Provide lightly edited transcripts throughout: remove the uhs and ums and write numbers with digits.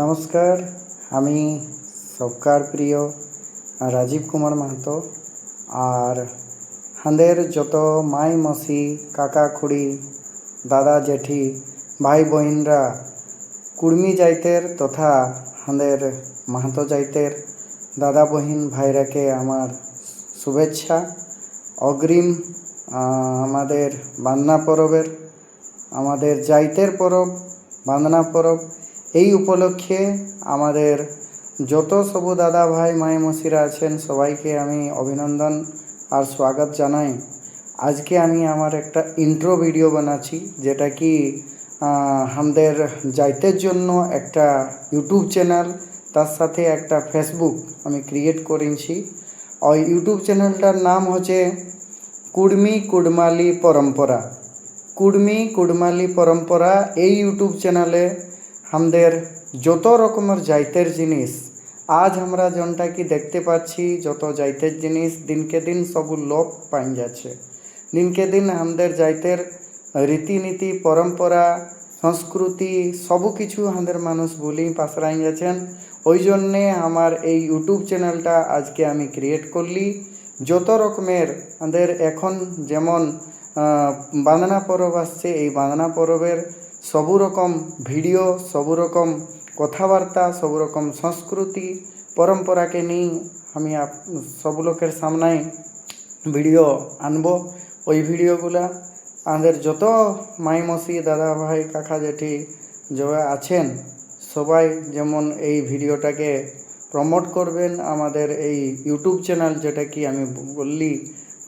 নমস্কার, আমি সবকার প্রিয় রাজীব কুমার মাহাতো। আর হাঁদের যত মাই মাসি কাকা খুড়ি দাদা জেঠি ভাই বোনরা কুর্মী জাইতের তথা হাঁদের মাহাতো জাইতের দাদা বহিন ভাইরাকে আমার শুভেচ্ছা অগ্রিম। আমাদের বান্দনা পরবের আমাদের জাইতের পরব বান্দনা পরব এই উপলক্ষে আমাদের যত সবু দাদা ভাই মাই মসিরা আছেন সবাইকে আমি অভিনন্দন আর স্বাগত জানাই। আজকে আমি আমার একটা ইন্ট্রো ভিডিও বানাচ্ছি, যেটা কি আমাদের জাইতের জন্য একটা ইউটিউব চ্যানেল, তার সাথে একটা ফেসবুক আমি ক্রিয়েট করেছি। ওই ইউটিউব চ্যানেলটার নাম হচ্ছে কুর্মী কুড়মালি পরম্পরা। কুর্মী কুড়মালি পরম্পরা এই ইউটিউব চ্যানেলে আমাদের যত রকমের জাইতের জিনিস আজ আমরা যেটা কি দেখতে পাচ্ছি, যত জাইতের জিনিস দিনকে দিন সব লোপ পাই যাচ্ছে। দিনকে দিন আমাদের জাইতের রীতিনীতি পরম্পরা সংস্কৃতি সবু কিছু আমাদের মানুষ ভুলেই পাশরাই যাচ্ছেন। ওই জন্যে আমার এই ইউটিউব চ্যানেলটা আজকে আমি ক্রিয়েট করলি। যত রকমের আমাদের এখন যেমন বান্দনা পরব আসছে, এই বান্দনা পরবের সবু রকম ভিডিও, সবু রকম কথাবার্তা, সবু রকম সংস্কৃতি পরম্পরাকে নিয়ে আমি সব লোকের সামনে ভিডিও আনবো। ওই ভিডিওগুলা আমাদের যত মাই মসি দাদা ভাই কাকা জেঠি যারা আছেন সবাই যেমন এই ভিডিওটাকে প্রমোট করবেন। আমাদের এই ইউটিউব চ্যানেল, যেটা কি আমি বললি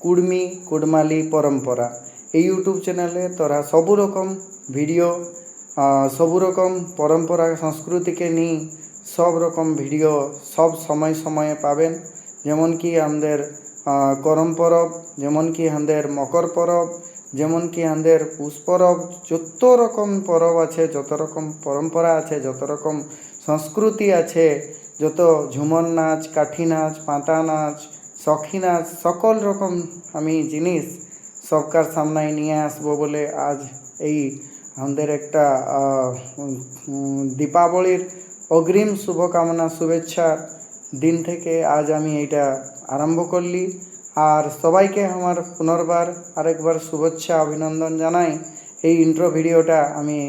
কুর্মী কুড়মালি পরম্পরা, এই ইউটিউব চ্যানেলে তোরা সবু রকম ভিডিও, সবু রকম পরম্পরা সংস্কৃতিকে নিয়ে সব রকম ভিডিও সব সময় সময়ে পাবেন। যেমন কি আমাদের করম পরব, যেমন কি আমাদের মকর পরব, যেমন কি আমাদের পুষ পরব, যত রকম পরব আছে, যত রকম পরম্পরা আছে, যত রকম সংস্কৃতি আছে, যত ঝুমর নাচ, কাঠি নাচ, পাঁতা নাচ, সখী নাচ, সকল রকম আমি জিনিস সবকার সামনে নিয়ে আসবো বলে আজ এই আমাদের একটা দীপাবলির অগ্রিম শুভকামনা শুভেচ্ছার দিন থেকে আজ আমি এইটা আরম্ভ করলি। আর সবাইকে আমার পুনর্বার আরেকবার শুভেচ্ছা অভিনন্দন জানাই। এই ইন্ট্রো ভিডিওটা আমি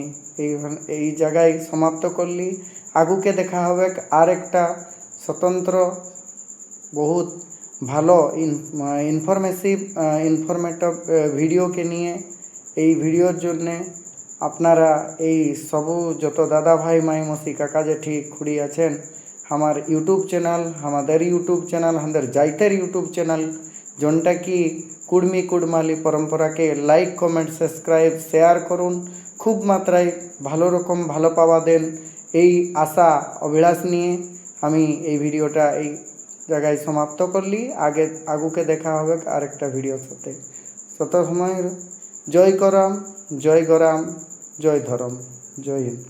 এই জায়গায় সমাপ্ত করলি। আগুকে দেখা হবে আর একটা স্বতন্ত্র বহুত ভালো ইনফরমেটিভ ভিডিওকে নিয়ে। এই ভিডিওর জন্যে আপনারা এই সবু যত দাদা ভাই মাই মসি কাকা জেঠি খুড়ি আছেন আমার ইউটিউব চ্যানেল, আমাদের ইউটিউব চ্যানেল, আমাদের জাইতের ইউটিউব চ্যানেল যেটা কি কুর্মী কুড়মালি পরম্পরাকে লাইক কমেন্ট সাবস্ক্রাইব শেয়ার করুন। খুব মাত্রায় ভালো রকম ভালো পাওয়া দেন, এই আশা অভিলাষ নিয়ে আমি এই ভিডিওটা এই জায়গায় সমাপ্ত করলি। আগুকে দেখা হবে আরেকটা ভিডিওর সাথে। তত সময়ের জয় গরাম, জয় গরাম, জয় ধরম, জয় হিন্দ।